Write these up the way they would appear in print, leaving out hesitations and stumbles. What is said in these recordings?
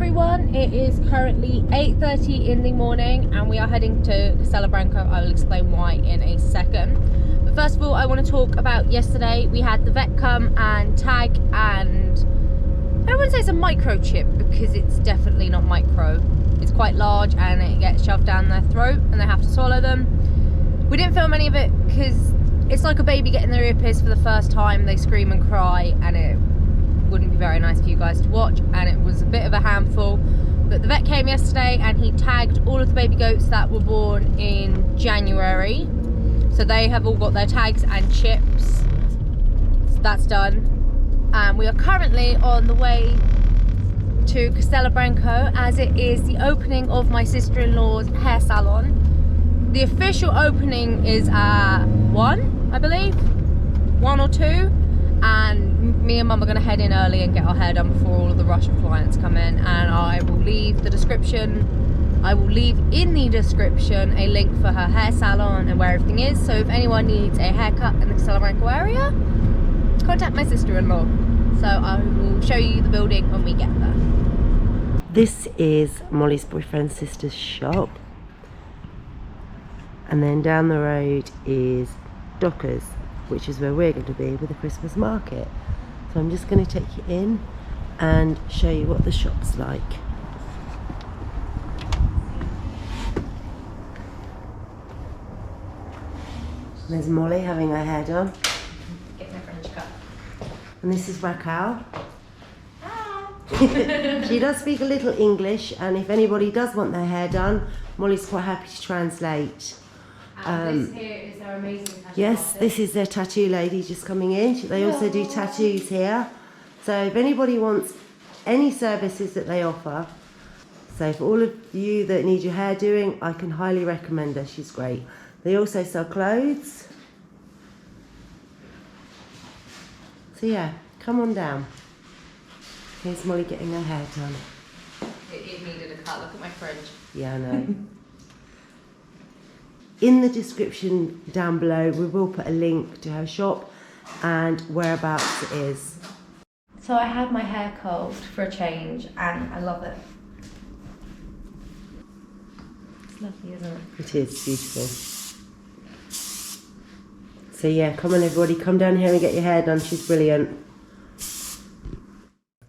everyone, it is currently 8:30 in the morning and we are heading to Castelo Branco. I will explain why in a second. But first of all, I want to talk about yesterday. We had the vet come and tag, and I wouldn't say it's a microchip because it's definitely not micro. It's quite large and it gets shoved down their throat and they have to swallow them. We didn't film any of it because it's like a baby getting their ear pierced for the first time. They scream and cry and it wouldn't be very nice for you guys to watch, and it was a bit of a handful. But the vet came yesterday and he tagged all of the baby goats that were born in January, so they have all got their tags and chips. So that's done, and we are currently on the way to Castelo Branco as it is the opening of my sister-in-law's hair salon. The official opening is at 1, I believe, 1 or 2, and me and Mum are going to head in early and get our hair done before all of the rush of clients come in. And I will leave in the description a link for her hair salon and where everything is, so if anyone needs a haircut in the Castelo Branco area, contact my sister-in-law. So I will show you the building when we get there. This is Molly's boyfriend's sister's shop, and then down the road is Dockers, which is where we're going to be with the Christmas market. So I'm just going to take you in and show you what the shop's like. There's Molly having her hair done. Get my French cut. And this is Raquel. She does speak a little English, and if anybody does want their hair done, Molly's quite happy to translate. This here is their amazing tattoo Yes, artist. this is their tattoo lady just coming in. They also do tattoos here. So if anybody wants any services that they offer, so for all of you that need your hair doing, I can highly recommend her. She's great. They also sell clothes. So yeah, come on down. Here's Molly getting her hair done. It needed a cut. Look at my fringe. Yeah, I know. In the description down below, we will put a link to her shop and whereabouts it is. So I had my hair curled for a change and I love it. It's lovely, isn't it? It is beautiful. So yeah, come on everybody, come down here and get your hair done. She's brilliant.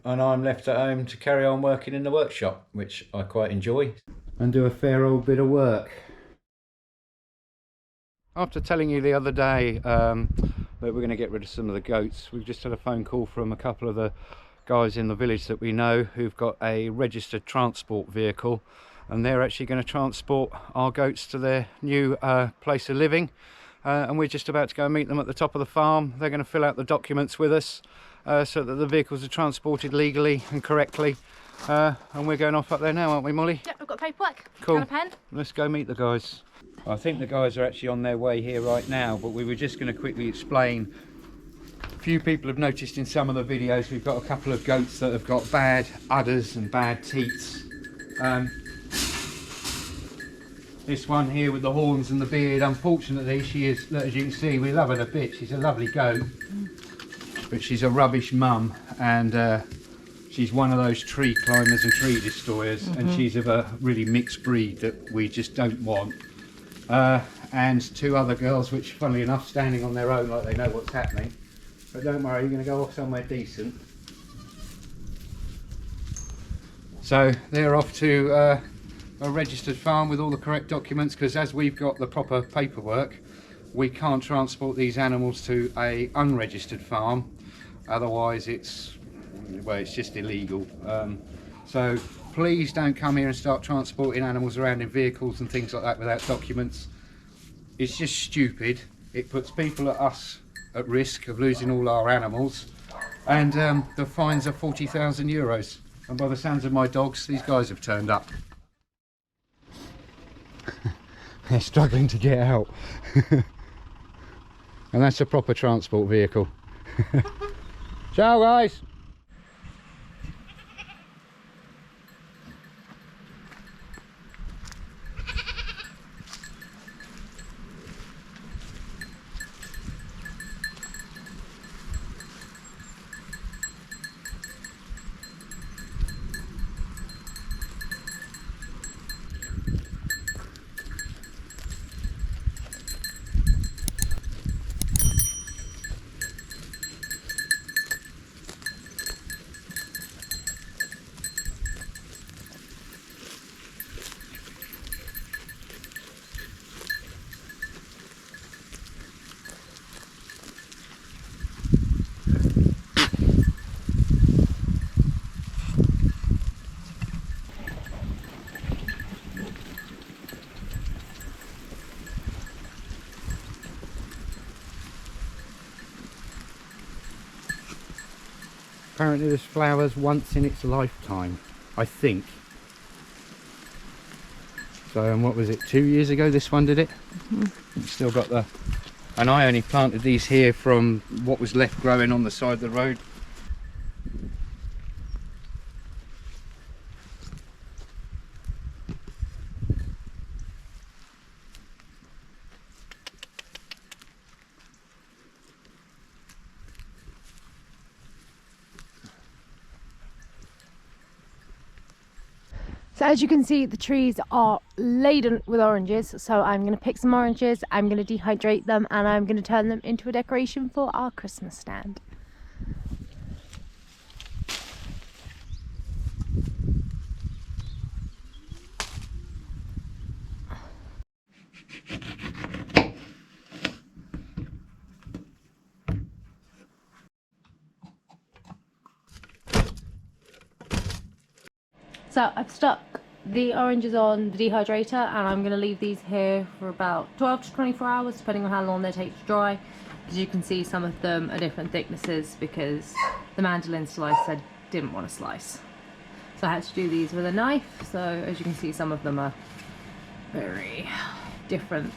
And I'm left at home to carry on working in the workshop, which I quite enjoy, and do a fair old bit of work. After telling you the other day that we're going to get rid of some of the goats, we've just had a phone call from a couple of the guys in the village that we know who've got a registered transport vehicle, and they're actually going to transport our goats to their new place of living, and we're just about to go and meet them at the top of the farm. They're going to fill out the documents with us so that the vehicles are transported legally and correctly, and we're going off up there now, aren't we, Molly? Yep, I've got paperwork. Cool. And a pen. Let's go meet the guys. I think the guys are actually on their way here right now, but we were just going to quickly explain. A few people have noticed in some of the videos we've got a couple of goats that have got bad udders and bad teats. This one here with the horns and the beard, unfortunately she is, as you can see, we love her a bit. She's a lovely goat, but she's a rubbish mum, and she's one of those tree climbers and tree destroyers, and she's of a really mixed breed that we just don't want. And two other girls, which funnily enough standing on their own like they know what's happening, but don't worry, you're going to go off somewhere decent. So they're off to a registered farm with all the correct documents, because as we've got the proper paperwork, we can't transport these animals to a unregistered farm, otherwise it's just illegal. So please don't come here and start transporting animals around in vehicles and things like that without documents. It's just stupid. It puts people like us at risk of losing all our animals, and the fines are 40,000 euros. And by the sounds of my dogs, these guys have turned up. They're struggling to get out. And that's a proper transport vehicle. Ciao guys! Apparently this flowers once in its lifetime, I think. So, and what was it, 2 years ago this one did it? It's still got the... And I only planted these here from what was left growing on the side of the road. So as you can see, the trees are laden with oranges. So I'm going to pick some oranges, I'm going to dehydrate them, and I'm going to turn them into a decoration for our Christmas stand. So I've stuck the oranges on the dehydrator, and I'm going to leave these here for about 12 to 24 hours depending on how long they take to dry. As you can see, some of them are different thicknesses because the mandolin slicer didn't want to slice. So I had to do these with a knife. So as you can see, some of them are very different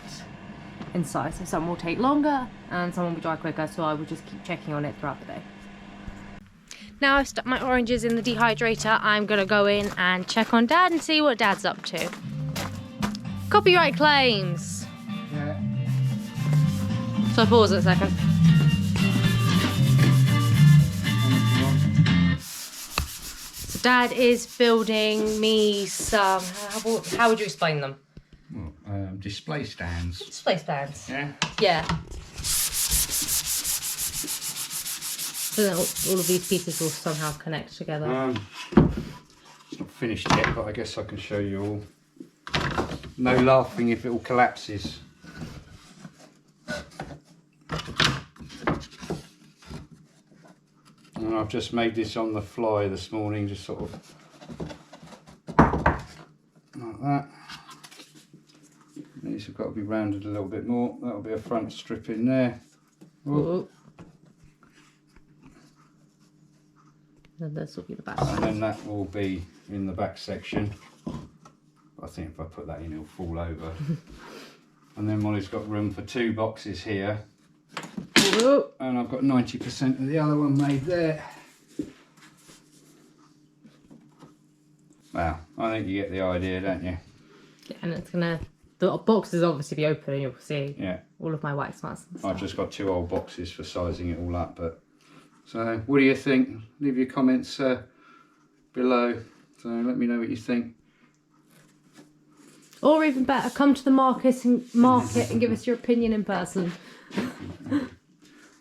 in size. So some will take longer and some will dry quicker, so I will just keep checking on it throughout the day. Now I've stuck my oranges in the dehydrator, I'm going to go in and check on Dad and see what Dad's up to. Copyright claims! Yeah. So I pause it a second. So Dad is building me some, how would you explain them? Well, display stands. Display stands. Yeah. Yeah. So then all of these pieces will somehow connect together. It's not finished yet, but I guess I can show you all. No laughing if it all collapses. And I've just made this on the fly this morning, just sort of like that. These have got to be rounded a little bit more. That'll be a front strip in there. Ooh. And this will be the back. And then that will be in the back section. I think if I put that in, it'll fall over. And then Molly's got room for 2 boxes here. Ooh. And I've got 90% of the other one made there. Well, I think you get the idea, don't you? Yeah, and it's gonna, the box is obviously be open and you'll see all of my wax marks and stuff. I've just got 2 old boxes for sizing it all up, but so what do you think? Leave your comments below, so let me know what you think. Or even better, come to the market and give us your opinion in person.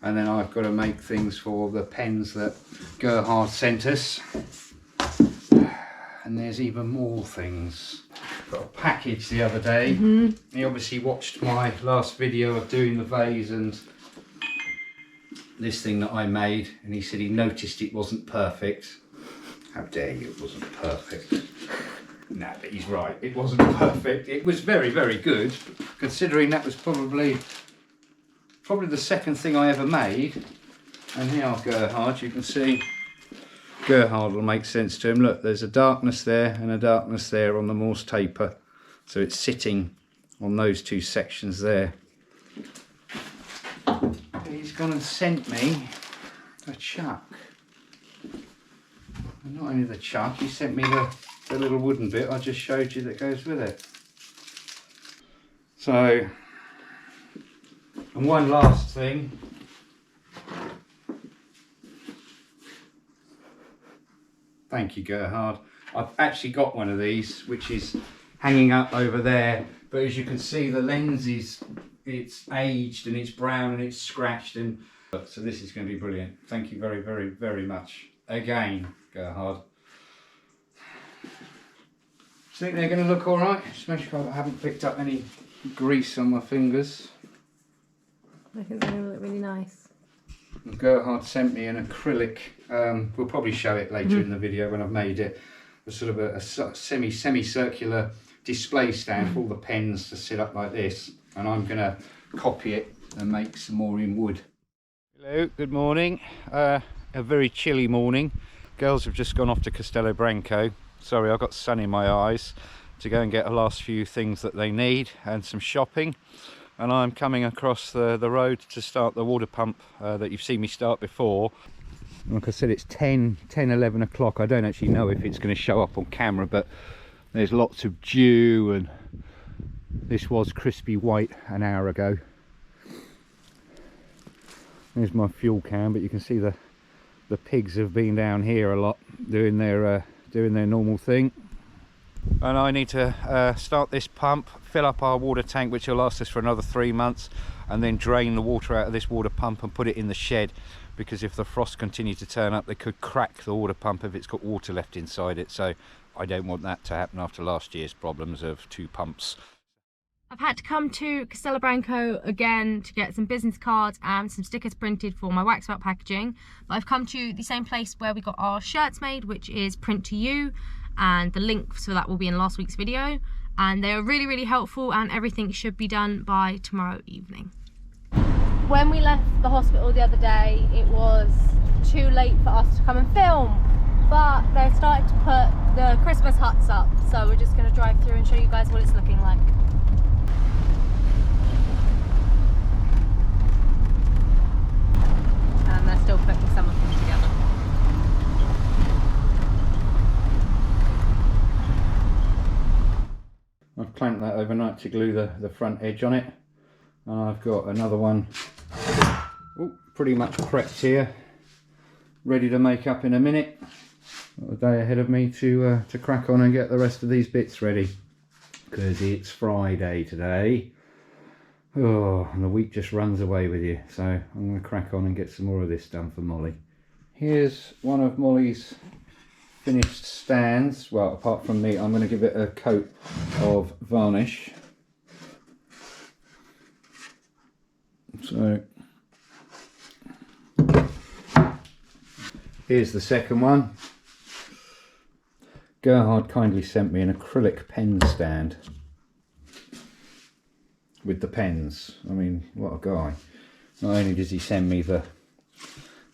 And then I've got to make things for the pens that Gerhard sent us. And there's even more things. Got a package the other day. He obviously watched my last video of doing the vase and this thing that I made, and he said he noticed it wasn't perfect. How dare you, it wasn't perfect. No, but he's right, it wasn't perfect. It was very, very good, considering that was probably the second thing I ever made. And here, Gerhard, you can see, Gerhard will make sense to him. Look, there's a darkness there and a darkness there on the Morse taper. So it's sitting on those 2 sections there. He's gone and sent me a chuck. And not only the chuck, he sent me the little wooden bit I just showed you that goes with it. So, and one last thing. Thank you, Gerhard. I've actually got one of these, which is hanging up over there. But as you can see, the lens is, it's aged and it's brown and it's scratched, and so this is going to be brilliant. Thank you very, very, very much again, Gerhard. Think they're going to look all right? Especially if I haven't picked up any grease on my fingers. I think they're going to look really nice. And Gerhard sent me an acrylic. We'll probably show it later in the video when I've made it. A sort of a semicircular display stand for all the pens to sit up like this, and I'm going to copy it and make some more in wood. Hello, good morning. a very chilly morning. Girls have just gone off to Castelo Branco. Sorry, I've got sun in my eyes, to go and get the last few things that they need and some shopping. And I'm coming across the road to start the water pump that you've seen me start before. Like I said, it's 11 o'clock. I don't actually know if it's going to show up on camera, but there's lots of dew, and this was crispy white an hour ago. There's my fuel can, but you can see the pigs have been down here a lot doing their normal thing. And I need to start this pump, fill up our water tank, which will last us for another 3 months, and then drain the water out of this water pump and put it in the shed, because if the frost continue to turn up, they could crack the water pump if it's got water left inside it. So I don't want that to happen after last year's problems of 2 pumps. I've had to come to Castelo Branco again to get some business cards and some stickers printed for my wax melt packaging. But I've come to the same place where we got our shirts made, which is Print to You, and the link for that will be in last week's video. And they are really, really helpful, and everything should be done by tomorrow evening. When we left the hospital the other day, it was too late for us to come and film, but they're starting to put the Christmas huts up, so we're just going to drive through and show you guys what it's looking like. And they're still putting some of them together. I've clamped that overnight to glue the front edge on it, and I've got another one pretty much prepped here, ready to make up in a minute. Got a day ahead of me to crack on and get the rest of these bits ready, because it's Friday today. Oh, and the week just runs away with you. So I'm going to crack on and get some more of this done for Molly. Here's one of Molly's finished stands. Well, apart from me, I'm going to give it a coat of varnish. So here's the second one. Gerhard kindly sent me an acrylic pen stand with the pens. I mean, what a guy. Not only does he send me the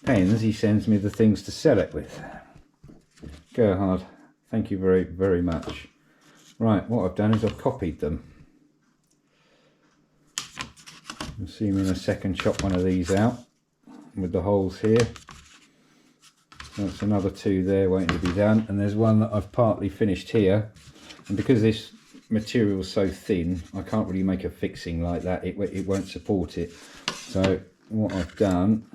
pens, he sends me the things to sell it with. Gerhard, thank you very, very much. Right, what I've done is I've copied them. You'll see me in a second chop one of these out with the holes here. That's another 2 there waiting to be done, and there's one that I've partly finished here, and because this material is so thin, I can't really make a fixing like that. It won't support it. So what I've done,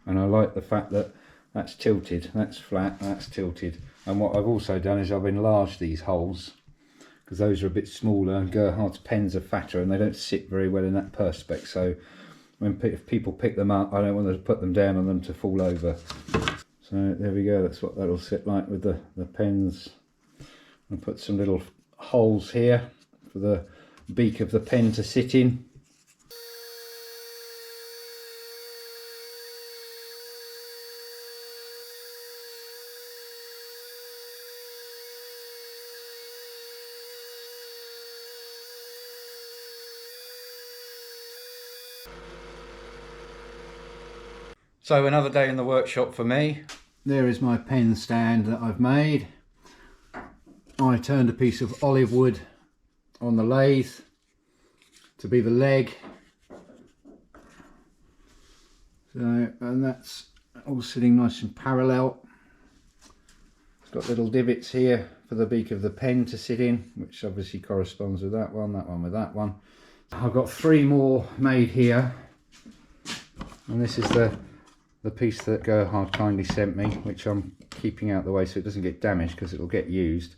and I like the fact that that's tilted, that's flat, that's tilted, and what I've also done is I've enlarged these holes, because those are a bit smaller, and Gerhard's pens are fatter and they don't sit very well in that perspex. So if people pick them up, I don't want to put them down on them to fall over. So there we go, that's what that'll sit like with the pens. I'll put some little holes here for the beak of the pen to sit in. So another day in the workshop for me. There is my pen stand that I've made. I turned a piece of olive wood on the lathe to be the leg. So, and that's all sitting nice and parallel. It's got little divots here for the beak of the pen to sit in, which obviously corresponds with that one with that one. I've got 3 more made here, and this is the piece that Gerhard kindly sent me, which I'm keeping out of the way so it doesn't get damaged, because it'll get used.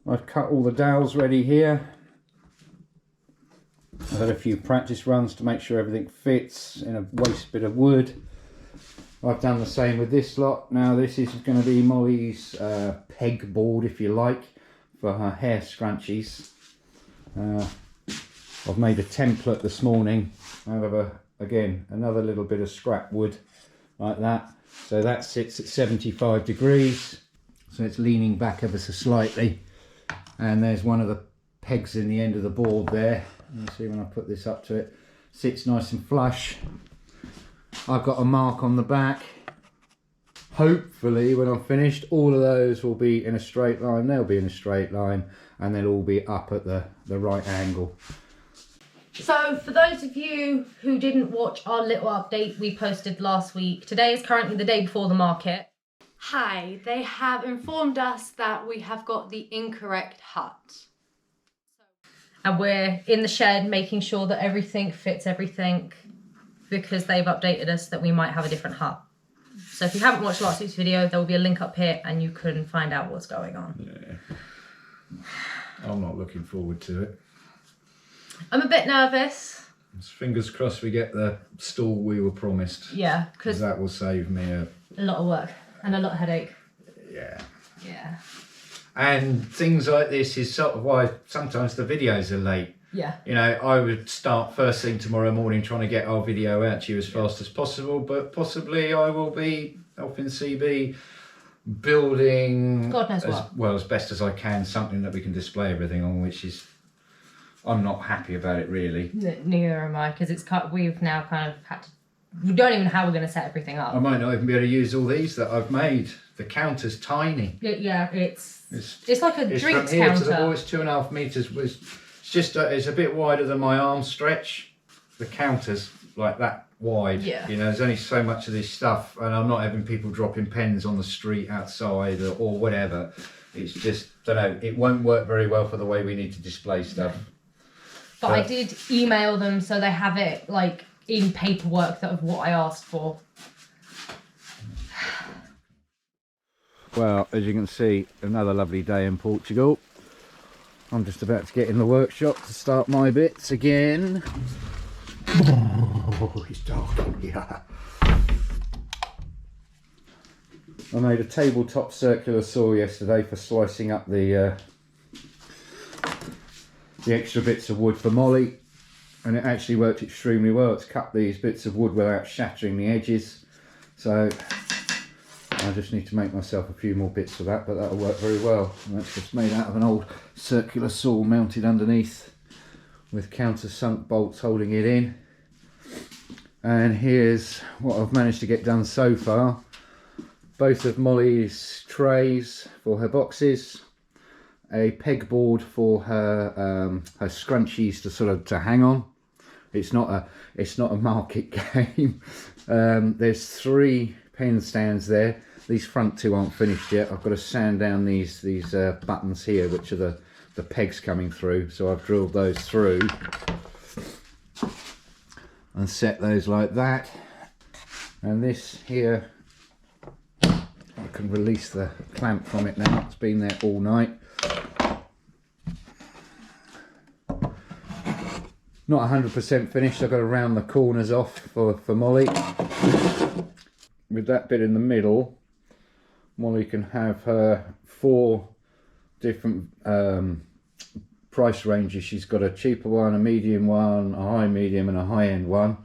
I've cut all the dowels ready here. I've had a few practice runs to make sure everything fits in a waste bit of wood. I've done the same with this lot. Now this is going to be Molly's peg board, if you like, for her hair scrunchies. I've made a template this morning out of again another little bit of scrap wood like that. So that sits at 75 degrees, so it's leaning back ever so slightly, and there's one of the pegs in the end of the board there. You see when I put this up to it, sits nice and flush. I've got a mark on the back. Hopefully when I'm finished, all of those will be in a straight line. They'll be in a straight line and they'll all be up at the right angle. So for those of you who didn't watch our little update we posted last week, today is currently the day before the market. Hi, they have informed us that we have got the incorrect hut. And we're in the shed making sure that everything fits everything, because they've updated us that we might have a different hut. So if you haven't watched last week's video, there will be a link up here and you can find out what's going on. Yeah. I'm not looking forward to it. I'm a bit nervous. Fingers crossed we get the stall we were promised. Yeah, because that will save me a lot of work and a lot of headache. Yeah. Yeah. And things like this is sort of why sometimes the videos are late. Yeah. You know, I would start first thing tomorrow morning trying to get our video out to you as fast as possible, but possibly I will be helping CB building, God knows what. as best as I can, something that we can display everything on, which is, I'm not happy about it really. Neither am I, because we've now kind of had to, we don't even know how we're going to set everything up. I might not even be able to use all these that I've made. The counter's tiny. Yeah, it's like a drinks from here counter. to the wall, it's 2.5 metres. It's just it's a bit wider than my arm stretch. The counter's like that wide. Yeah. You know, there's only so much of this stuff, and I'm not having people dropping pens on the street outside or whatever. It's just, don't know, it won't work very well for the way we need to display stuff. But I did email them so they have it like in paperwork that of what I asked for. Well, as you can see, another lovely day in Portugal. I'm just about to get in the workshop to start my bits again. Oh, it's dark in here. I made a tabletop circular saw yesterday for slicing up the extra bits of wood for Molly, and it actually worked extremely well. It's cut these bits of wood without shattering the edges, so I just need to make myself a few more bits of that, but that'll work very well. And that's just made out of an old circular saw mounted underneath with countersunk bolts holding it in. And here's what I've managed to get done so far. Both of Molly's trays for her boxes, a pegboard for her her scrunchies to hang on. It's not a market game. There's 3 pen stands there. These front 2 aren't finished yet. I've got to sand down these buttons here, which are the pegs coming through. So I've drilled those through and set those like that. And this here, I can release the clamp from it now. It's been there all night. Not 100% finished. I've got to round the corners off for Molly. With that bit in the middle, Molly can have her 4 different price ranges. She's got a cheaper one, a medium one, a high medium and a high end one.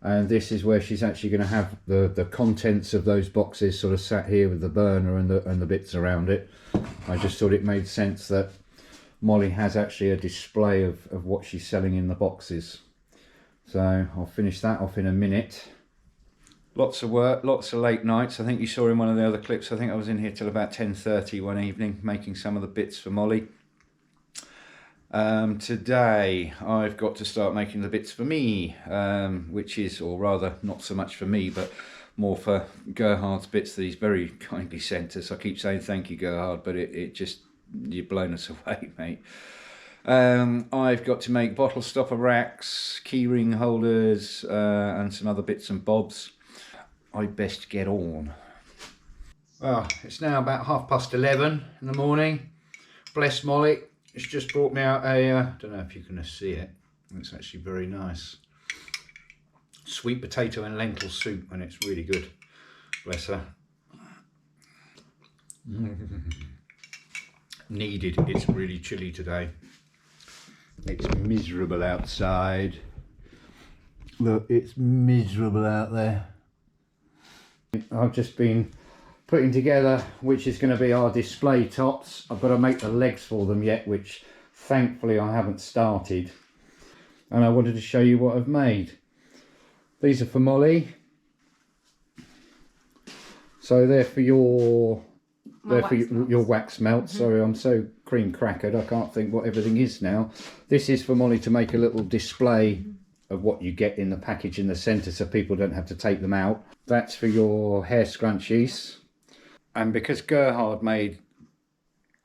And this is where she's actually going to have the contents of those boxes sort of sat here with the burner and the bits around it. I just thought it made sense that Molly has actually a display of what she's selling in the boxes. So I'll finish that off in a minute. Lots of work, lots of late nights. I think you saw in one of the other clips, I think I was in here till about 10:30 one evening making some of the bits for Molly. Today I've got to start making the bits for me, which is, or rather not so much for me, but more for Gerhard's bits that he's very kindly sent us. I keep saying thank you, Gerhard, but it just, you've blown us away, mate. I've got to make bottle stopper racks, keyring holders, and some other bits and bobs. I best get on. Well, it's now about 11:30 in the morning. Bless Molly. It's just brought me out a, don't know if you can see it. It's actually very nice. Sweet potato and lentil soup, and it's really good. Bless her. Needed. It's really chilly today. It's miserable outside. Look, it's miserable out there. I've just been putting together which is going to be our display tops. I've got to make the legs for them yet, which thankfully I haven't started. And I wanted to show you what I've made. These are for Molly. So they're for your My wax melts. your wax melt. Sorry, I'm so cream crackered. I can't think what everything is now. This is for Molly to make a little display of what you get in the package in the centre, so people don't have to take them out. That's for your hair scrunchies. And because Gerhard made,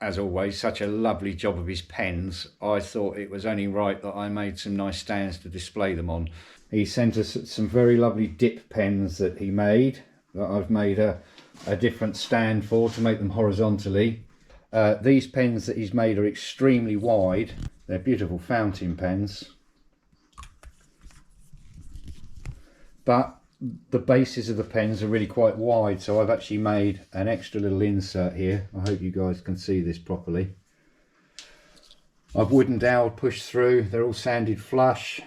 as always, such a lovely job of his pens, I thought it was only right that I made some nice stands to display them on. He sent us some very lovely dip pens that he made, that I've made a different stand for to make them horizontally. These pens that he's made are extremely wide. They're beautiful fountain pens. But the bases of the pens are really quite wide, so I've actually made an extra little insert here. I hope you guys can see this properly. I've wooden dowel pushed through, they're all sanded flush.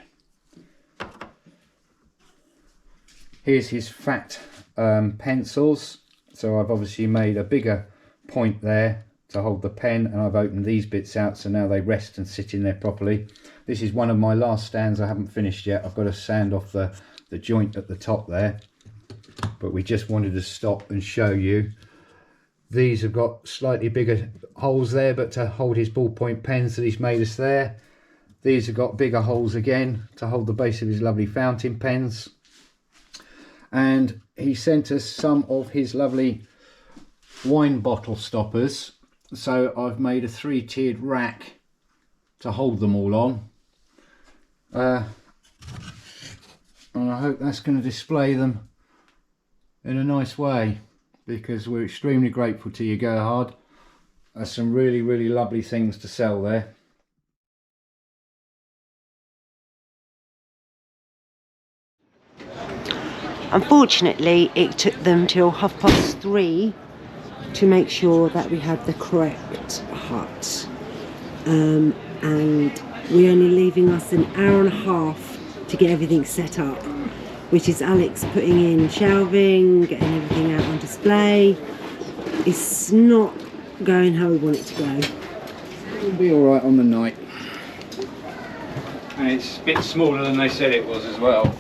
Here's his fat pencils, so I've obviously made a bigger point there to hold the pen, and I've opened these bits out so now they rest and sit in there properly. This is one of my last stands I haven't finished yet. I've got to sand off the joint at the top there, but we just wanted to stop and show you. These have got slightly bigger holes there, but to hold his ballpoint pens that he's made us there. These have got bigger holes again to hold the base of his lovely fountain pens. And he sent us some of his lovely wine bottle stoppers, so I've made a 3-tiered rack to hold them all on. And I hope that's going to display them in a nice way, because we're extremely grateful to you, Gerhard. There's some really lovely things to sell there. Unfortunately, it took them till 3:30 to make sure that we had the correct hut. And we're only leaving us an hour and a half to get everything set up, which is Alex putting in shelving, getting everything out on display. It's not going how we want it to go. It'll be all right on the night. And it's a bit smaller than they said it was as well.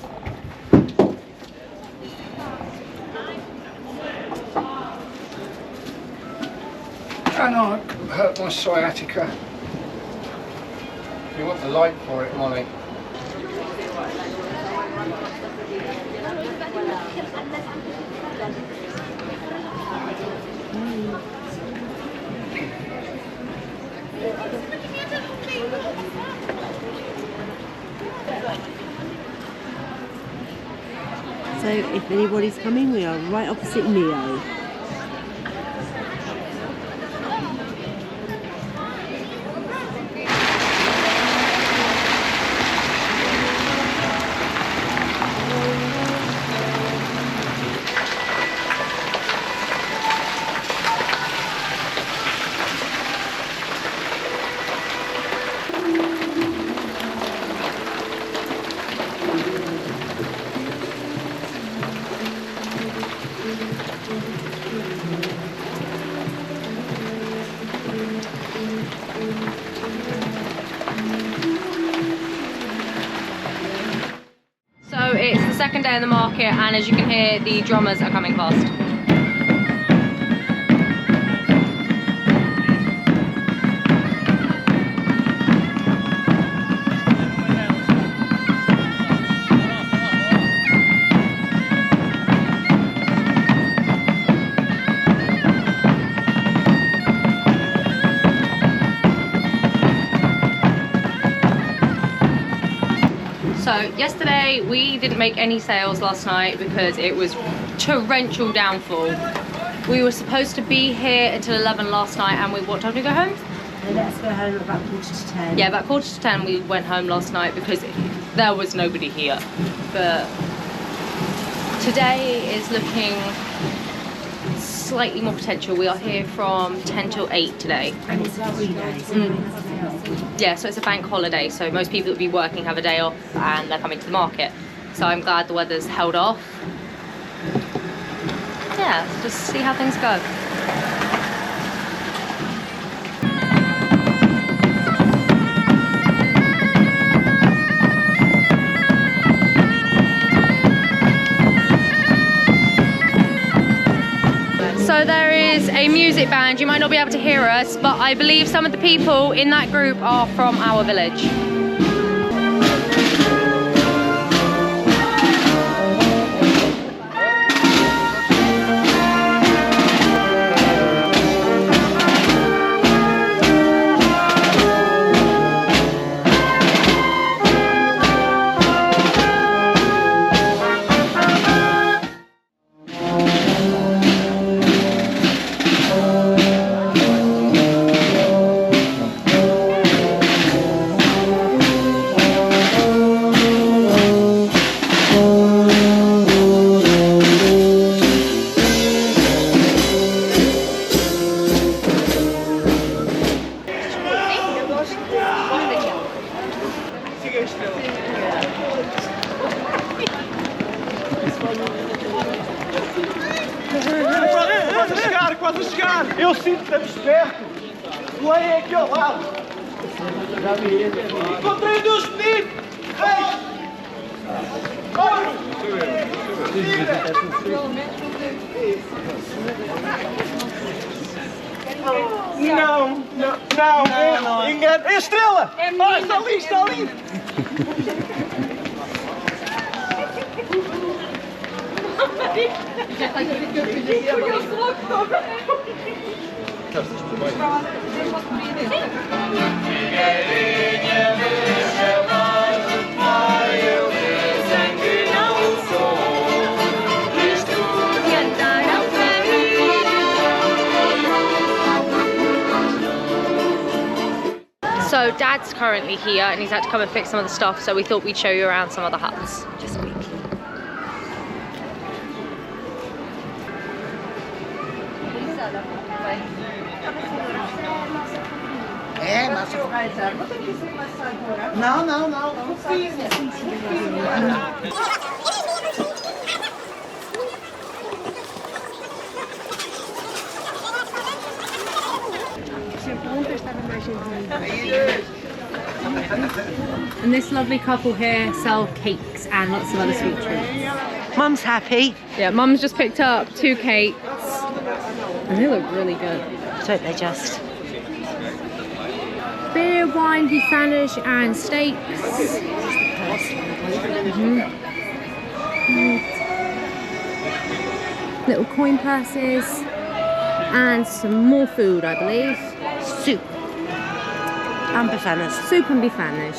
And I hurt my sciatica. You want the light for it, Molly? So if anybody's coming, we are right opposite Neo. So it's the second day of the market, and as you can hear, the drummers are coming past. So yesterday we didn't make any sales last night because it was torrential downfall. We were supposed to be here until 11 last night, and what time did we go home? Let's go home about 10:15. Yeah, about 10:15 we went home last night because there was nobody here. But today is looking slightly more potential. We are here from 10 till 8 today. And it's 3 days. Yeah, so it's a bank holiday, so most people that would be working have a day off and they're coming to the market. So I'm glad the weather's held off. Yeah, let's just see how things go. a music band. You might not be able to hear us, but I believe some of the people in that group are from our village. Quase a chegar! Eu sinto que estamos perto! O lei é aqui ao lado! Encontrei dois meninos! Não! Engano! É a estrela! Está ali! Já está a ver que eu fiz aqui agora. So Dad's currently here and he's had to come and fix some of the stuff, so we thought we'd show you around some of the huts. Just quickly. Não. And this lovely couple here sell cakes and lots of other sweet treats. Mum's happy. Yeah, Mum's just picked up 2 cakes and they look really good. Don't they just? Beer, wine, beef Spanish and steaks. Little coin purses and some more food, I believe. Soup. And bifanas. Soup and bifanas.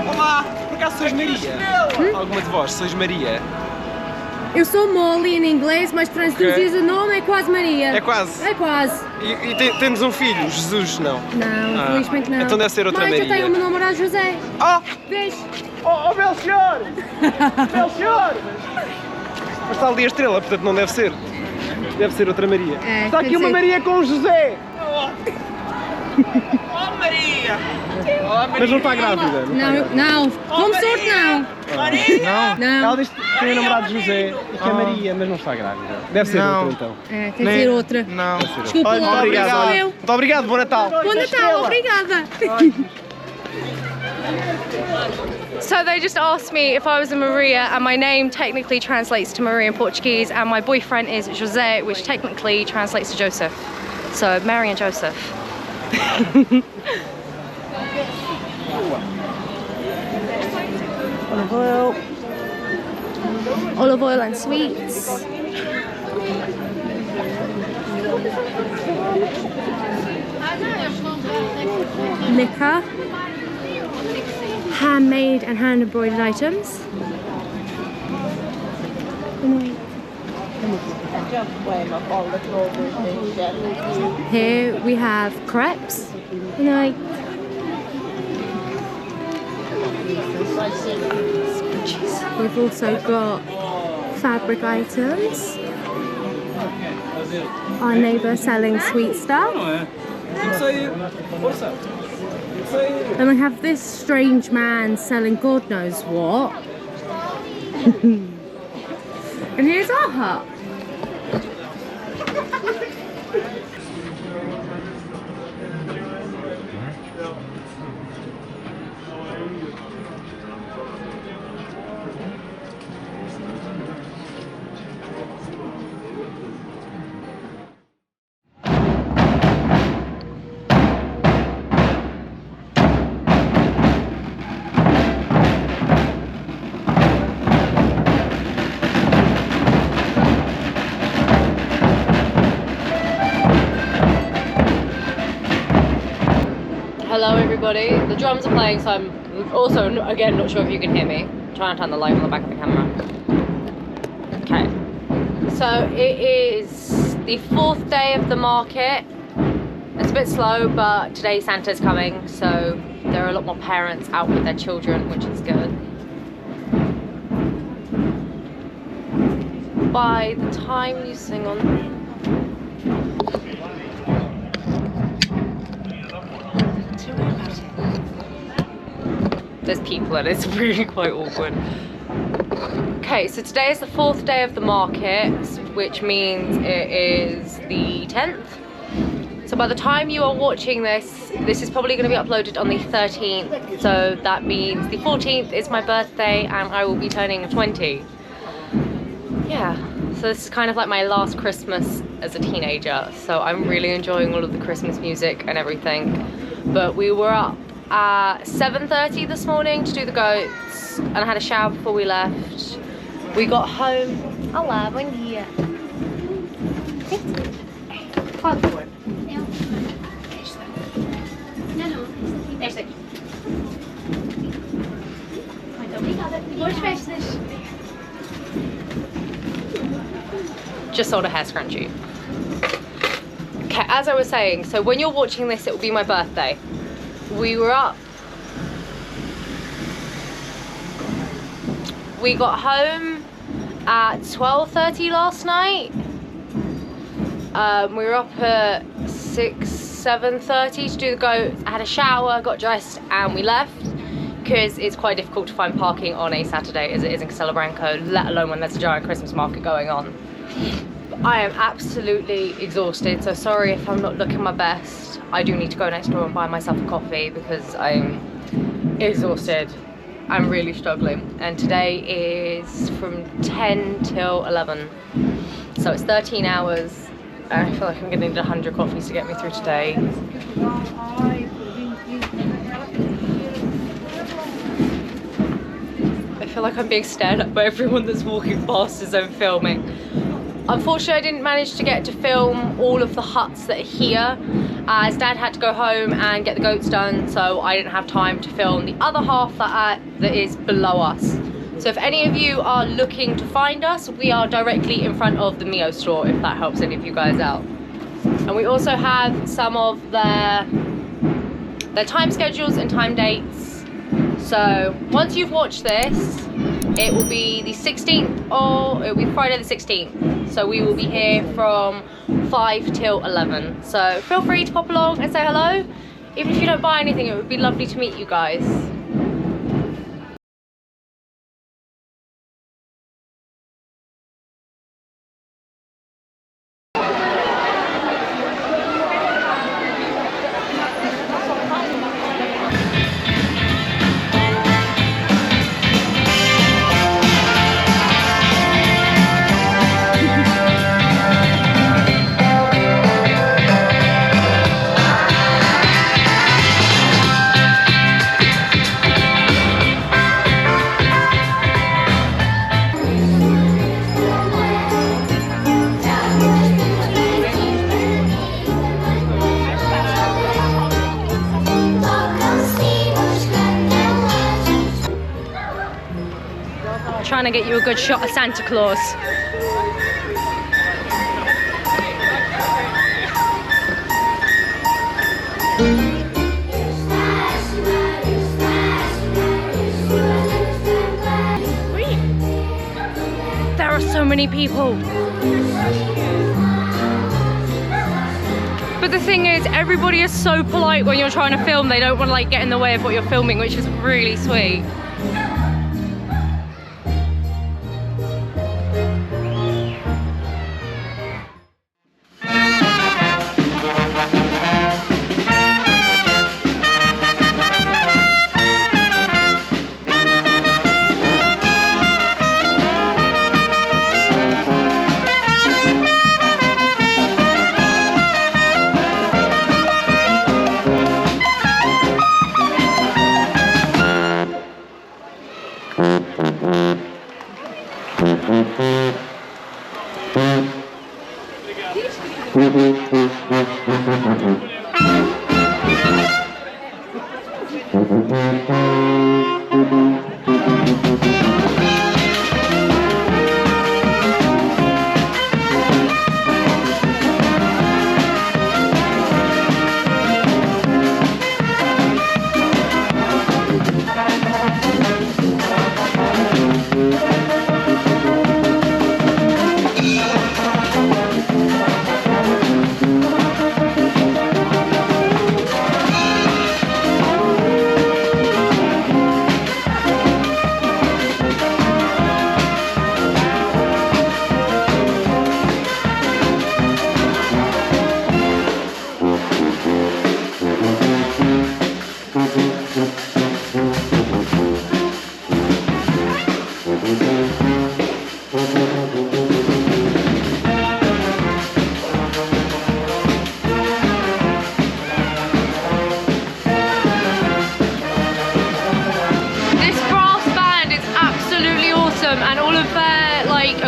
Olá! Por acaso sois Maria? Alguma de vós sois Maria? Eu sou Molly em inglês, mas traduzir o nome é quase Maria. É quase? É quase. E temos um filho, Jesus, não? Não, felizmente não. Então deve ser outra Maria. Maria. Mas eu tenho um namorado José. Ah! Vês? Oh, Belchior! Belchior! Mas está ali a estrela, portanto não deve ser. Deve ser outra Maria. É, está aqui uma Maria com o José! Oh Maria! Mas não está grávida? Não. Como sorte não. Maria! Não. Ela diz que tem um namorado José e que é Maria, mas não está grávida. Deve ser outra então. É, tem de ser outra. Não. Desculpa Olha, lá, muito obrigado. sou Olha. eu. Muito obrigado, bom Natal. Bom Natal, obrigada. So they just asked me if I was a Maria, and my name technically translates to Maria in Portuguese, and my boyfriend is José, which technically translates to Joseph. So Mary and Joseph. Olive oil. Olive oil and sweets. Liquor. Handmade and hand embroidered items. Here we have crepes. We've also got fabric items. Our neighbour selling sweet stuff. And we have this strange man selling God knows what. And here's our hut. everybody. The drums are playing, so I'm also, again, not sure if you can hear me. I'm trying to turn the light on the back of the camera. Okay. So it is the 4th day of the market. It's a bit slow, but today Santa's coming, so there are a lot more parents out with their children, which is good. By the time you sing on... There's people and it's really quite awkward. Okay, so today is the 4th day of the market, which means it is the 10th. So by the time you are watching this, this is probably going to be uploaded on the 13th. So that means the 14th is my birthday and I will be turning 20. Yeah, so this is kind of like my last Christmas as a teenager. So I'm really enjoying all of the Christmas music and everything. But we were up at 7:30 this morning to do the goats and I had a shower before we left. We got home. Olá, bom dia. Qual cor? Esta aqui. Muito obrigada. Boas festas. Just sold a hair scrunchie. Okay, as I was saying, so when you're watching this, it will be my birthday. We were up. We got home at 12:30 last night. We were up at 7:30 to do the goats. I had a shower, got dressed, and we left because it's quite difficult to find parking on a Saturday as it is in Castelo Branco, let alone when there's a giant Christmas market going on. I am absolutely exhausted, so sorry if I'm not looking my best. I do need to go next door and buy myself a coffee because I'm exhausted. I'm really struggling. And today is from 10 till 11. So it's 13 hours. And I feel like I'm gonna need 100 coffees to get me through today. I feel like I'm being stared at by everyone that's walking past as I'm filming. Unfortunately, I didn't manage to get to film all of the huts that are here, as Dad had to go home and get the goats done, so I didn't have time to film the other half that is below us. So if any of you are looking to find us, we are directly in front of the Mio store, if that helps any of you guys out. And we also have some of their time schedules and time dates. So once you've watched this, it will be the 16th, or it will be Friday the 16th. So we will be here from 5 till 11. So feel free to pop along and say hello. Even if you don't buy anything, it would be lovely to meet you guys. Trying to get you a good shot of Santa Claus. There are so many people. But the thing is, everybody is so polite when you're trying to film. They don't want to like get in the way of what you're filming, which is really sweet.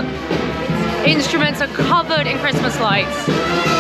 look, instruments are covered in Christmas lights.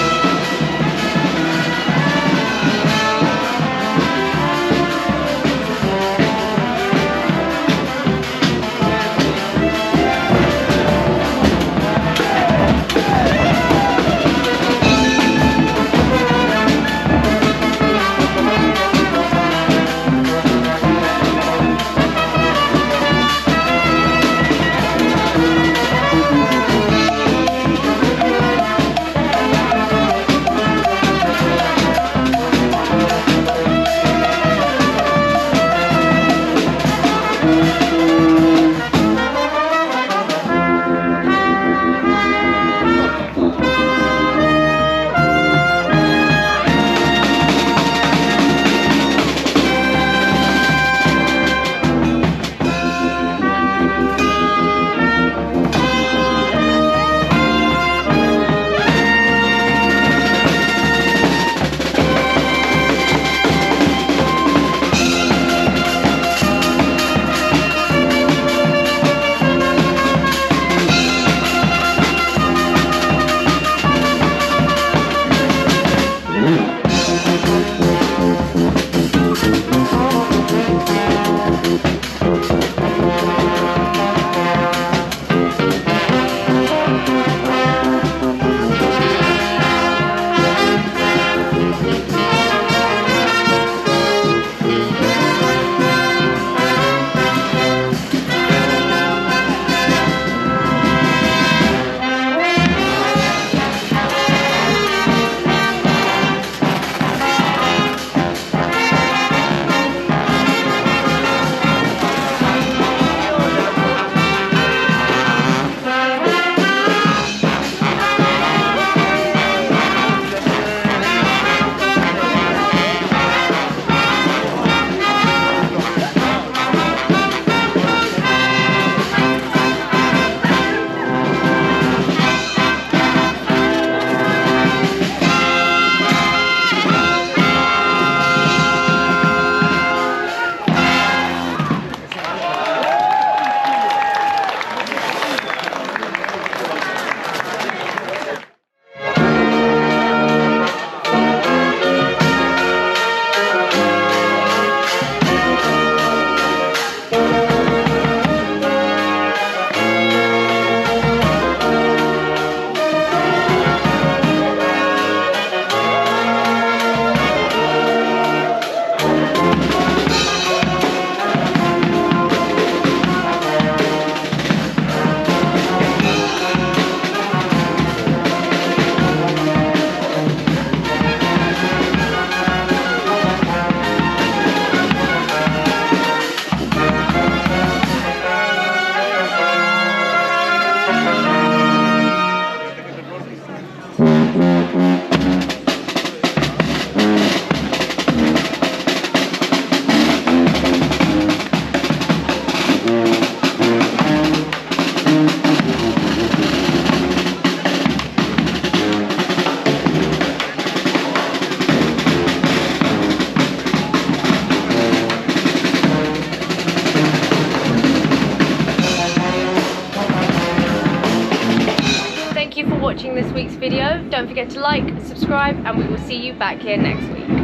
watching this week's video. Don't forget to like, subscribe, and we will see you back here next week.